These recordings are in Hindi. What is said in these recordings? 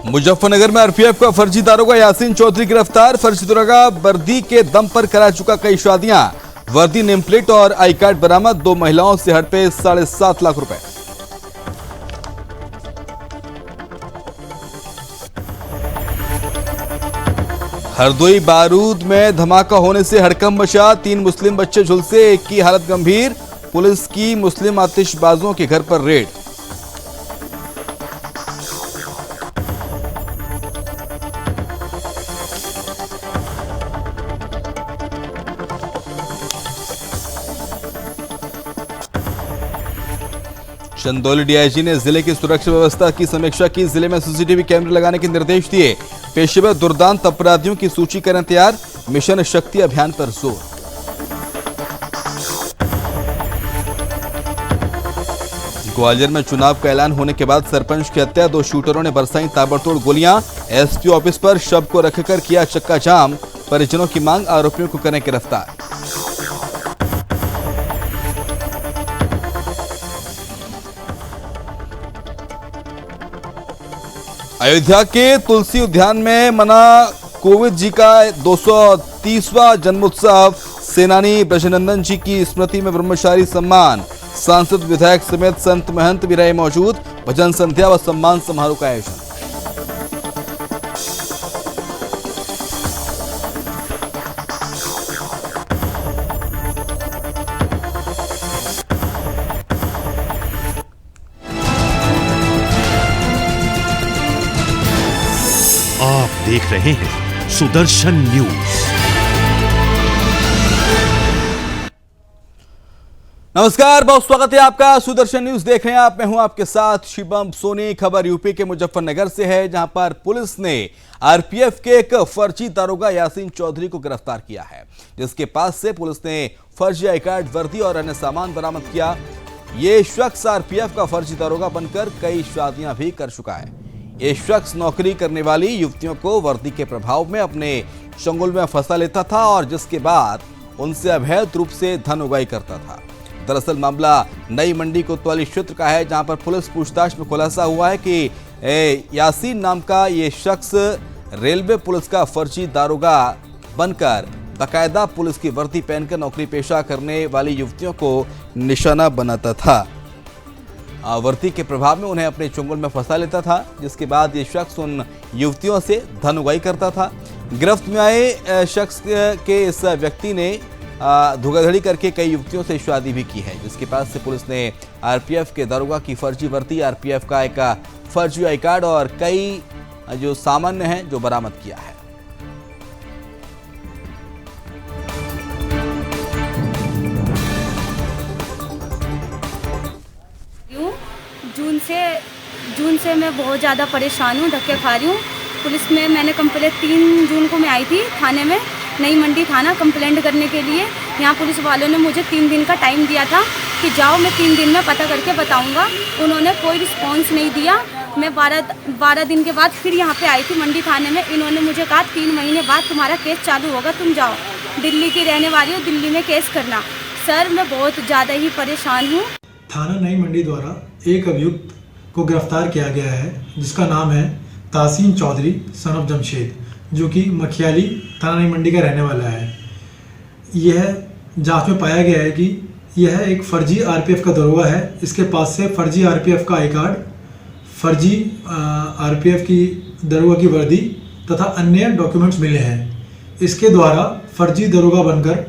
मुजफ्फरनगर में आरपीएफ का फर्जी दारोगा यासीन चौधरी गिरफ्तार। फर्जी दारोगा वर्दी के दम पर करा चुका कई शादियां। वर्दी नेम प्लेट और आई कार्ड बरामद। 2 महिलाओं से हड़पे 7.5 लाख रुपए। हरदोई बारूद में धमाका होने से हड़कंप मचा। 3 मुस्लिम बच्चे झुलसे, एक की हालत गंभीर। पुलिस की मुस्लिम आतिशबाजों के घर पर रेड। चंदौली डीआईजी ने जिले की सुरक्षा व्यवस्था की समीक्षा की। जिले में सीसीटीवी कैमरे लगाने के निर्देश दिए। पेशेवर दुर्दांत अपराधियों की सूची करें तैयार। मिशन शक्ति अभियान पर जोर। ग्वालियर में चुनाव का ऐलान होने के बाद सरपंच की हत्या। 2 शूटरों ने बरसाई ताबड़तोड़ गोलियां। एसपी ऑफिस पर शव को रखकर किया चक्का जाम। परिजनों की मांग, आरोपियों को करें गिरफ्तार। अयोध्या के तुलसी उद्यान में मना कोविद जी का 230वां जन्मोत्सव। सेनानी ब्रजनंदन जी की स्मृति में ब्रह्मचारी सम्मान। सांसद, विधायक समेत संत महंत भी रहे मौजूद। भजन संध्या व सम्मान समारोह का आयोजन। आप देख रहे हैं सुदर्शन न्यूज। नमस्कार, बहुत स्वागत है आपका। सुदर्शन न्यूज देख रहे हैं आप। मैं हूं आपके साथ शिवम सोनी। खबर यूपी के मुजफ्फरनगर से है, जहां पर पुलिस ने आरपीएफ के एक फर्जी दारोगा यासीन चौधरी को गिरफ्तार किया है, जिसके पास से पुलिस ने फर्जी आई कार्ड, वर्दी और अन्य सामान बरामद किया। ये शख्स आरपीएफ का फर्जी दारोगा बनकर कई शादियां भी कर चुका है। ये शख्स नौकरी करने वाली युवतियों को वर्दी के प्रभाव में अपने चंगुल में फंसा लेता था और जिसके बाद उनसे अवैध रूप से धन उगाही करता था। दरअसल मामला नई मंडी कोतवाली क्षेत्र का है, जहां पर पुलिस पूछताछ में खुलासा हुआ है कि यासीन नाम का ये शख्स रेलवे पुलिस का फर्जी दारोगा बनकर बाकायदा पुलिस की वर्दी पहनकर नौकरी पेशा करने वाली युवतियों को निशाना बनाता था। वर्दी के प्रभाव में उन्हें अपने चुंगल में फंसा लेता था, जिसके बाद ये शख्स उन युवतियों से धन उगाही करता था। गिरफ्त में आए शख्स के इस व्यक्ति ने धोखाधड़ी करके कई युवतियों से शादी भी की है, जिसके पास से पुलिस ने आरपीएफ के दारोगा की फर्जी वर्दी, आरपीएफ का एक फर्जी आई कार्ड और कई जो सामान्य हैं जो बरामद किया है। जून से मैं बहुत ज़्यादा परेशान हूँ, धक्के खा रही हूँ। पुलिस में मैंने कंप्लेंट 3 जून को मैं आई थी थाने में, नई मंडी थाना, कंप्लेंट करने के लिए। यहाँ पुलिस वालों ने मुझे 3 दिन का टाइम दिया था कि जाओ, मैं 3 दिन में पता करके बताऊँगा। उन्होंने कोई रिस्पॉन्स नहीं दिया। मैं 12 दिन के बाद फिर यहाँ पे आई थी मंडी थाने में। इन्होंने मुझे कहा 3 महीने बाद तुम्हारा केस चालू होगा, तुम जाओ, दिल्ली की रहने वाली हो, दिल्ली में केस करना। सर, मैं बहुत ज़्यादा ही परेशान हूँ। थाना नई मंडी द्वारा एक अभियुक्त को गिरफ्तार किया गया है, जिसका नाम है तासीन चौधरी सन ऑफ जमशेद, जो कि मखियाली थाना नई मंडी का रहने वाला है। यह जांच में पाया गया है कि यह एक फर्जी आरपीएफ का दारोगा है। इसके पास से फर्जी आरपीएफ का आई कार्ड, फर्जी आरपीएफ की दारोगा की वर्दी तथा अन्य डॉक्यूमेंट्स मिले हैं। इसके द्वारा फर्जी दारोगा बनकर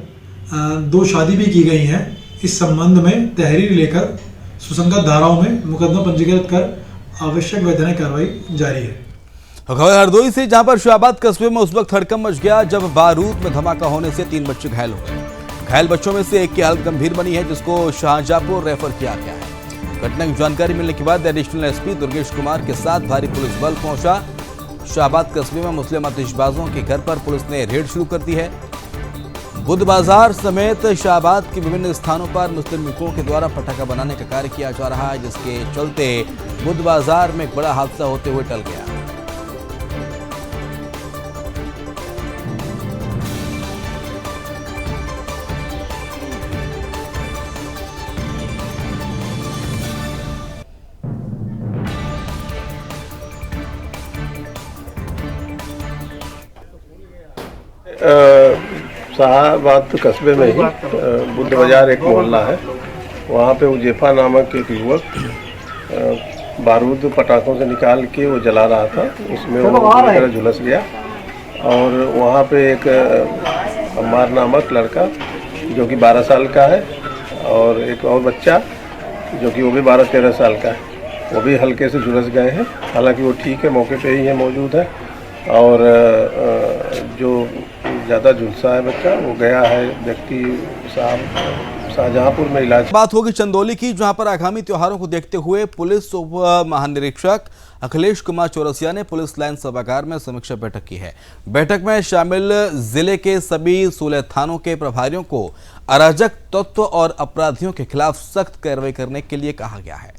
2 शादी भी की गई हैं। इस संबंध में तहरीर लेकर सुसंगत धाराओं में मुकदमा पंजीकृत कर आवश्यक वैधानिक कार्रवाई जारी है। खबर हरदोई से, जहां पर शाहबाद कस्बे में उस वक्त हड़कंप मच गया जब बारूद में धमाका होने से 3 बच्चे घायल हो गए। घायल बच्चों में से एक की हालत गंभीर बनी है, जिसको शाहजहांपुर रेफर किया गया है। घटना की जानकारी मिलने के बाद एडिशनल एसपी दुर्गेश कुमार के साथ भारी पुलिस बल पहुंचा। शाहबाद कस्बे में मुस्लिम आतिशबाजों के घर पर पुलिस ने रेड शुरू कर दी है। बुद्ध बाजार समेत शाहबाद के विभिन्न स्थानों पर मुस्लिम युवकों के द्वारा पटाखा बनाने का कार्य किया जा रहा है, जिसके चलते बुद्ध बाजार में एक बड़ा हादसा होते हुए टल गया। शाहबाद कस्बे में ही बुद्ध बाजार एक मोहल्ला है, वहाँ पे उजेफा नामक एक युवक बारूद पटाखों से निकाल के वो जला रहा था, उसमें वो पूरी तरह झुलस गया। और वहाँ पे एक अम्मार नामक लड़का जो कि 12 साल का है और एक और बच्चा जो कि वो भी 12-13 साल का है, वो भी हल्के से झुलस गए हैं। हालांकि वो ठीक है, मौके पे ही है, मौजूद है। और जो ज़्यादा झुलसा है बच्चा वो गया है व्यक्ति शाहजहांपुर में इलाज। बात होगी चंदौली की, जहां पर आगामी त्योहारों को देखते हुए पुलिस उप महानिरीक्षक अखिलेश कुमार चौरसिया ने पुलिस लाइन सभागार में समीक्षा बैठक की है। बैठक में शामिल जिले के सभी 16 थानों के प्रभारियों को अराजक तत्व और अपराधियों के खिलाफ सख्त कार्रवाई करने के लिए कहा गया है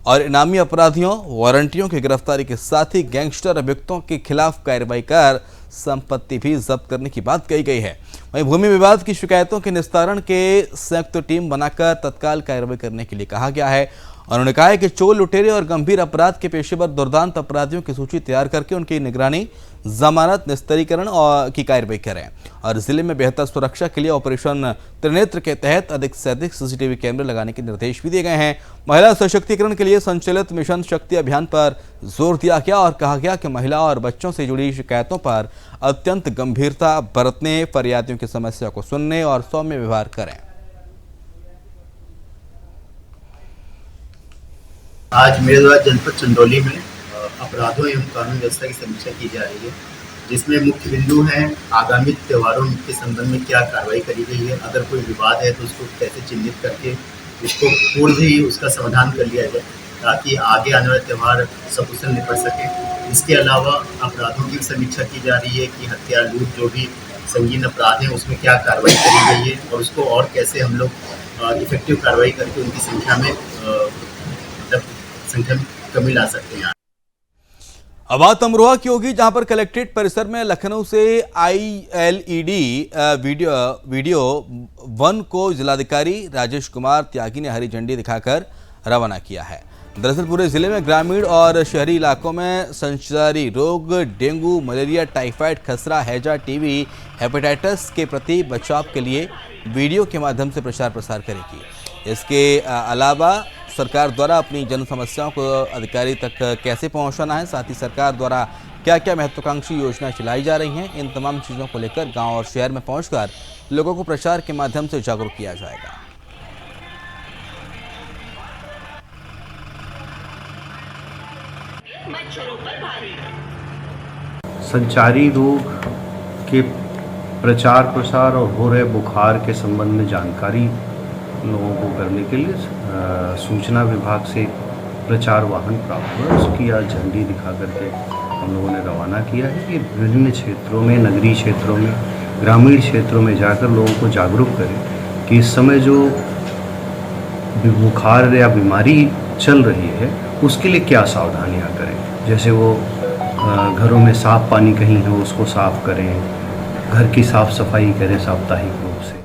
और इनामी अपराधियों, वारंटियों की गिरफ्तारी के साथ ही गैंगस्टर अभियुक्तों के खिलाफ कार्रवाई कर संपत्ति भी जब्त करने की बात कही गई है। वहीं भूमि विवाद की शिकायतों के निस्तारण के संयुक्त टीम बनाकर तत्काल कार्रवाई करने के लिए कहा गया है। उन्होंने कहा है कि चोर, लुटेरे और गंभीर अपराध के पेशेवर दुर्दांत अपराधियों की सूची तैयार करके उनकी निगरानी, जमानत, निस्तारीकरण की कार्रवाई करें और जिले में बेहतर सुरक्षा के लिए ऑपरेशन त्रिनेत्र के तहत अधिक से अधिक सीसीटीवी कैमरे लगाने के निर्देश भी दिए गए हैं। महिला सशक्तिकरण के लिए संचालित मिशन शक्ति अभियान पर जोर दिया गया और कहा गया कि महिला और बच्चों से जुड़ी शिकायतों पर अत्यंत गंभीरता बरतने, फरियादियों की समस्या को सुनने और सौम्य व्यवहार करें। आज मेरे द्वारा जनपद चंदौली में अपराधों एवं कानून व्यवस्था की समीक्षा की जा रही है, जिसमें मुख्य बिंदु हैं आगामी त्योहारों के संबंध में क्या कार्रवाई करी गई है, अगर कोई विवाद है तो उसको कैसे चिन्हित करके उसको पूर्व ही उसका समाधान कर लिया जाए ताकि आगे आने वाले त्यौहार सकुशल निपट सके। इसके अलावा अपराधों की समीक्षा की जा रही है कि हत्या, लूट, जो भी संगीन अपराध हैं उसमें क्या कार्रवाई करी गई है और उसको और कैसे हम लोग इफेक्टिव कार्रवाई करके उनकी संख्या में कमी ला सकते हैं। अब बात अमरोहा की होगी, जहां पर कलेक्ट्रेट परिसर में लखनऊ से ILED वीडियो 1 को जिलाधिकारी राजेश कुमार त्यागी ने हरी झंडी दिखाकर रवाना किया है। दरअसल पूरे जिले में ग्रामीण और शहरी इलाकों में संचारी रोग डेंगू, मलेरिया, टाइफाइड, खसरा, हैजा, टीबी, हेपेटाइटिस के प्रति बचाव के लिए वीडियो के माध्यम से प्रचार प्रसार करेगी। इसके अलावा सरकार द्वारा अपनी जन समस्याओं को अधिकारी तक कैसे पहुंचाना है, साथ ही सरकार द्वारा क्या क्या महत्वाकांक्षी योजनाएं चलाई जा रही हैं, इन तमाम चीज़ों को लेकर गांव और शहर में पहुंचकर लोगों को प्रचार के माध्यम से जागरूक किया जाएगा। संचारी रोग के प्रचार प्रसार और हो रहे बुखार के संबंध में जानकारी लोगों को करने के लिए सूचना विभाग से प्रचार वाहन प्राप्त हुआ, उसकी आज झंडी दिखा करके हम लोगों ने रवाना किया है कि विभिन्न क्षेत्रों में, नगरीय क्षेत्रों में, ग्रामीण क्षेत्रों में जाकर लोगों को जागरूक करें कि इस समय जो बुखार या बीमारी चल रही है उसके लिए क्या सावधानियां करें। जैसे वो घरों में साफ पानी कहीं हो उसको साफ करें, घर की साफ सफाई करें साप्ताहिक रूप से।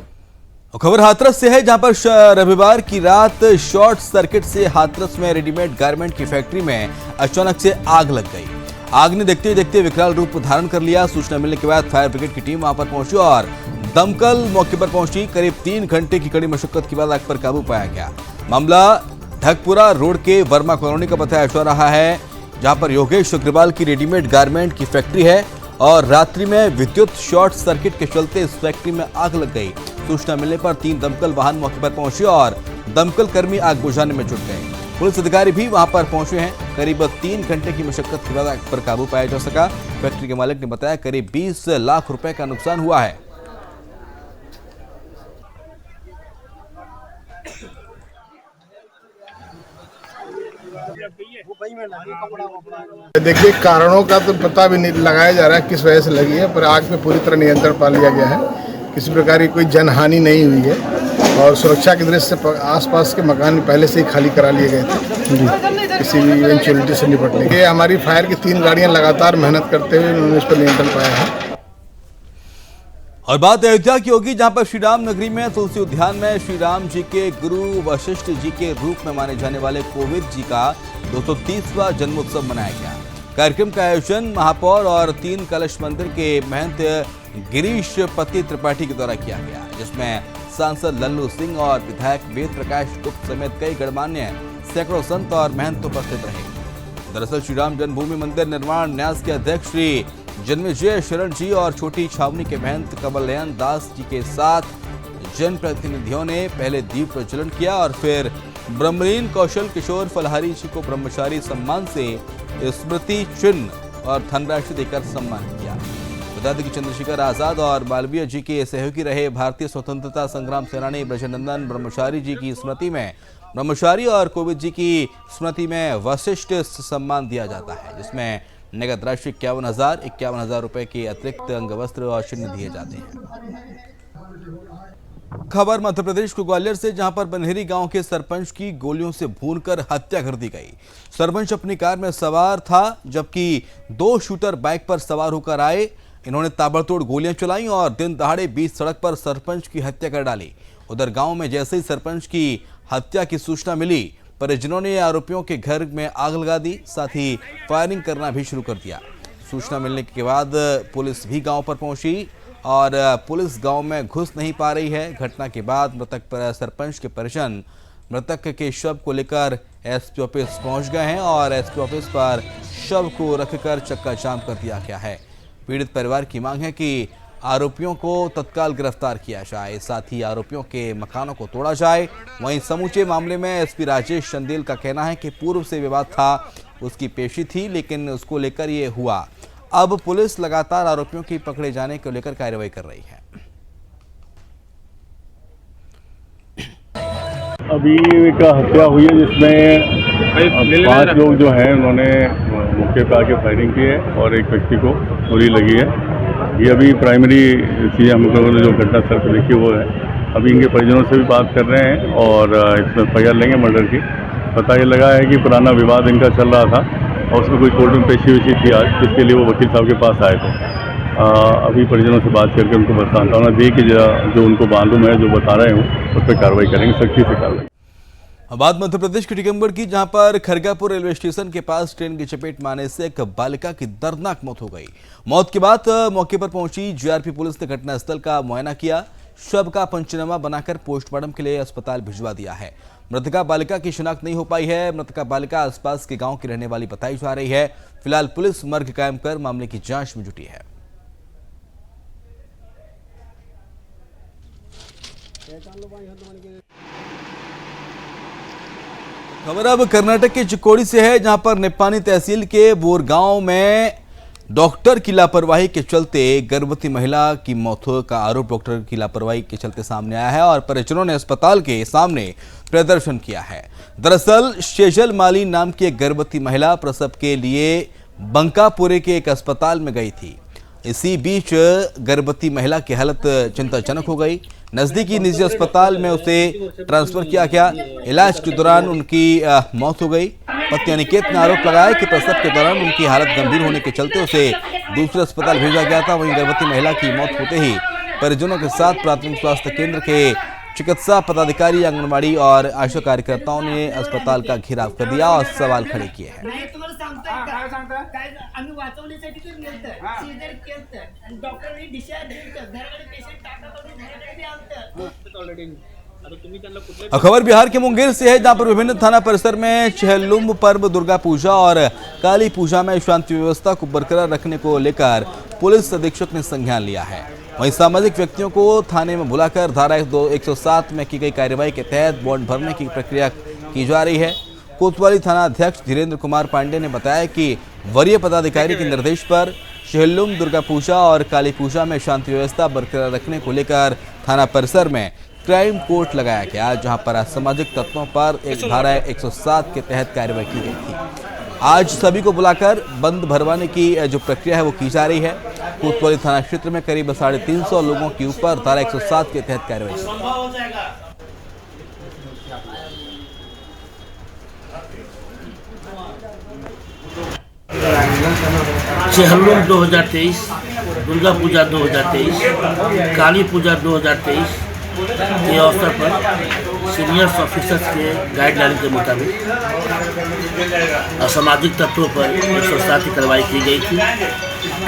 खबर हाथरस से है, जहां पर रविवार की रात शॉर्ट सर्किट से हाथरस में रेडीमेड गारमेंट की फैक्ट्री में अचानक से आग लग गई। आग ने देखते ही देखते विकराल रूप धारण कर लिया। सूचना मिलने के बाद फायर ब्रिगेड की टीम वहां पर पहुंची और दमकल मौके पर पहुंची। करीब 3 घंटे की कड़ी मशक्कत के बाद आग पर काबू पाया गया। मामला ढकपुरा रोड के वर्मा कॉलोनी का बताया जा रहा है, जहां पर योगेश अग्रवाल की रेडीमेड गारमेंट की फैक्ट्री है और रात्रि में विद्युत शॉर्ट सर्किट के चलते इस फैक्ट्री में आग लग गई। सूचना मिलने पर 3 दमकल वाहन मौके पर पहुंचे और दमकल कर्मी आग बुझाने में जुट गए। पुलिस अधिकारी भी वहां पर पहुंचे हैं। करीब 3 घंटे की मशक्कत के बाद आग पर काबू पाया जा सका। फैक्ट्री के मालिक ने बताया करीब 20 लाख रुपए का नुकसान हुआ है। देखिए, कारणों का तो पता भी नहीं लगाया जा रहा है किस वजह से लगी है, पर आग पे पूरी तरह नियंत्रण पा लिया गया है। किसी प्रकार की कोई जनहानि नहीं हुई है और सुरक्षा की दृष्टि से आसपास के मकान पहले से ही खाली करा लिए गए थे किसी भी इवेंचुअलिटी से निपटने के। हमारी फायर की 3 गाड़ियां लगातार मेहनत करते हुए उन्होंने इस पर नियंत्रण पाया है। और बात अयोध्या की होगी, जहां पर श्री राम नगरी में तुलसी उद्यान में श्री राम जी के गुरु वशिष्ठ जी के रूप में माने जाने वाले कोविद जी का 230वां जन्मोत्सव मनाया गया। कार्यक्रम का आयोजन महापौर और 3 कलश मंदिर के महंत गिरीश पति त्रिपाठी के द्वारा किया गया, जिसमें सांसद लल्लू सिंह और विधायक वेद प्रकाश गुप्त समेत कई गणमान्य सैकड़ों संत और महंत उपस्थित रहे। दरअसल श्री राम जन्मभूमि मंदिर निर्माण न्यास के अध्यक्ष श्री जन्मेजय शरण जी और छोटी छावनी के महंत कमलनयन दास जी के साथ जनप्रतिनिधियों ने पहले दीप प्रज्वलन किया और फिर ब्रह्मलीन कौशल किशोर फलहारी जी को ब्रह्मचारी सम्मान से स्मृति चिन्ह और धनराशि देकर सम्मान किया। बता दें कि चंद्रशेखर आजाद और मालवीय जी के सहयोगी रहे भारतीय स्वतंत्रता संग्राम सेनानी ब्रजनंदन ब्रह्मचारी जी की स्मृति में ब्रह्मचारी और कोविद जी की स्मृति में वशिष्ठ सम्मान दिया जाता है, जिसमें नगद राशि 51,000 रुपए के अतिरिक्त अंगवस्त्र और चिन्ह दिए जाते हैं। खबर मध्य प्रदेश के ग्वालियर से, जहां पर बन्हेरी गांव के सरपंच की गोलियों से भूनकर हत्या कर दी गई। सरपंच अपनी कार में सवार था, जबकि 2 शूटर बाइक पर सवार होकर आए। इन्होंने ताबड़तोड़ गोलियां चलाई और दिन दहाड़े बीच सड़क पर सरपंच की हत्या कर डाली। उधर गांव में जैसे ही सरपंच की हत्या की सूचना मिली, परिजनों ने आरोपियों के घर में आग लगा दी, साथ ही फायरिंग करना भी शुरू कर दिया। सूचना मिलने के बाद पुलिस भी गांव पर पहुंची और पुलिस गांव में घुस नहीं पा रही है। घटना के बाद मृतक सरपंच के परिजन मृतक के शव को लेकर एसपी ऑफिस पहुंच गए हैं और एसपी ऑफिस पर शव को रखकर चक्का जाम कर दिया गया है। पीड़ित परिवार की मांग है कि आरोपियों को तत्काल गिरफ्तार किया जाए, साथ ही आरोपियों के मकानों को तोड़ा जाए। वहीं समूचे मामले में एसपी राजेश चंदेल का कहना है कि पूर्व से विवाद था, उसकी पेशी थी, लेकिन उसको लेकर ये हुआ। अब पुलिस लगातार आरोपियों की पकड़े जाने को लेकर कार्रवाई कर रही है। अभी एक हत्या हुई है जिसमें 5 लोग जो हैं उन्होंने मौके पर आके फायरिंग की है और एक व्यक्ति को गोली लगी है। ये अभी प्राइमरी चीज़ हम लोगों ने जो घटनास्थल पर देखी वो है। अभी इनके परिजनों से भी बात कर रहे हैं और इसमें एफआईआर लेंगे मर्डर की। पता ये लगा है कि पुराना विवाद इनका चल रहा था और उसमें कोई कोर्ट में पेशी वेशी थी आज, जिसके लिए वो वकील साहब के पास आए थे। अभी परिजनों से बात करके उनको बस सांत्वना दी कि जो उनको मालूम है, जो बता रहे हूँ, उस पर कार्रवाई करेंगे, सख्ती से कार्रवाई। बात मध्य प्रदेश के टीकमगढ़ की, जहां पर खरगापुर रेलवे स्टेशन के पास ट्रेन की चपेट में आने से एक बालिका की दर्दनाक मौत हो गई। मौत के बाद मौके पर पहुंची जीआरपी पुलिस ने घटनास्थल का मुआयना किया। शव का पंचनामा बनाकर पोस्टमार्टम के लिए अस्पताल भिजवा दिया है। मृतका बालिका की शिनाख्त नहीं हो पाई है। मृतका बालिका आसपास के गांव की रहने वाली बताई जा रही है। फिलहाल पुलिस मर्ग कायम कर मामले की जांच में जुटी है। खबर अब कर्नाटक के चिक्कोड़ी से है, जहां पर निप्पानी तहसील के बोरगांव में डॉक्टर की लापरवाही के चलते गर्भवती महिला की मौत का आरोप डॉक्टर की लापरवाही के चलते सामने आया है और परिजनों ने अस्पताल के सामने प्रदर्शन किया है। दरअसल शेजल माली नाम की एक गर्भवती महिला प्रसव के लिए बंकापुरे के एक अस्पताल में गई थी। इसी बीच गर्भवती महिला की हालत चिंताजनक हो गई। नजदीकी निजी अस्पताल में उसे ट्रांसफर किया गया। इलाज के दौरान उनकी मौत हो गई। पति अनिकेत ने आरोप लगाया कि प्रसव के दौरान उनकी हालत गंभीर होने के चलते उसे दूसरे अस्पताल भेजा गया था। वहीं गर्भवती महिला की मौत होते ही परिजनों के साथ प्राथमिक स्वास्थ्य केंद्र के चिकित्सा पदाधिकारी, आंगनबाड़ी और आशा कार्यकर्ताओं ने अस्पताल का घेराव कर दिया और सवाल खड़े किए हैं। खबर बिहार के मुंगेर से है, जहां पर विभिन्न थाना परिसर में चहलुम पर्व, दुर्गा पूजा और काली पूजा में शांति व्यवस्था को बरकरार रखने को लेकर पुलिस अधीक्षक ने संज्ञान लिया है। वहीं सामाजिक व्यक्तियों को थाने में बुलाकर धारा 107 में की गई कार्रवाई के तहत बॉन्ड भरने की प्रक्रिया की जा रही है। कोतवाली थाना अध्यक्ष धीरेन्द्र कुमार पांडे ने बताया कि वरीय पदाधिकारी के निर्देश पर चहलुम दुर्गा पूजा और काली पूजा में शांति व्यवस्था बरकरार रखने को लेकर थाना परिसर में क्राइम कोर्ट लगाया गया, जहां पर असामाजिक तत्वों पर एक धारा 107 के तहत कार्रवाई की गई थी। आज सभी को बुलाकर बंद भरवाने की जो प्रक्रिया है वो की जा रही है। कोतवाली थाना क्षेत्र में करीब 350 लोगों के ऊपर धारा 107 के तहत कार्रवाई की। चहलुम 2023, दुर्गा पूजा 2023, काली पूजा 2023 के अवसर पर सीनियर्स ऑफिसर्स के गाइडलाइन के मुताबिक असामाजिक तत्वों पर 107 की कार्रवाई की गई थी।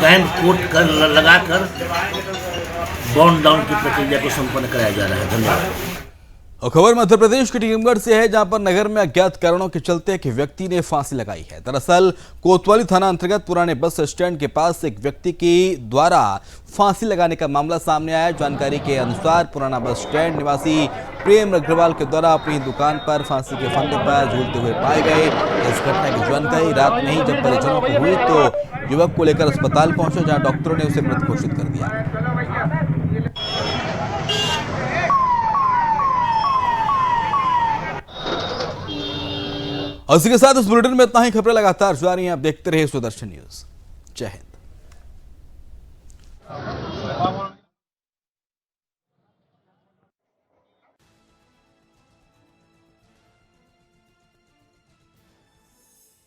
कैंप कोर्ट कर लगाकर बॉन्ड डाउन की प्रक्रिया को संपन्न कराया जा रहा है। धन्यवाद। और खबर मध्य प्रदेश के टीकमगढ़ से है, जहां पर नगर में अज्ञात कारणों के चलते एक व्यक्ति ने फांसी लगाई है। दरअसल कोतवाली थाना अंतर्गत पुराने बस स्टैंड के पास एक व्यक्ति के द्वारा फांसी लगाने का मामला सामने आया। जानकारी के अनुसार पुराना बस स्टैंड निवासी प्रेम अग्रवाल के द्वारा अपनी दुकान पर फांसी के फंदे पर झूलते हुए पाए गए। इस घटना की जानकारी रात में ही जब परिजनों को हुई तो युवक को लेकर अस्पताल पहुंचे, जहां डॉक्टरों ने उसे मृत घोषित कर दिया। और इसी के साथ इस बुलेटिन में इतना ही। खबरें लगातार जारी हैं, आप देखते रहिए सुदर्शन न्यूज। जय हिंद।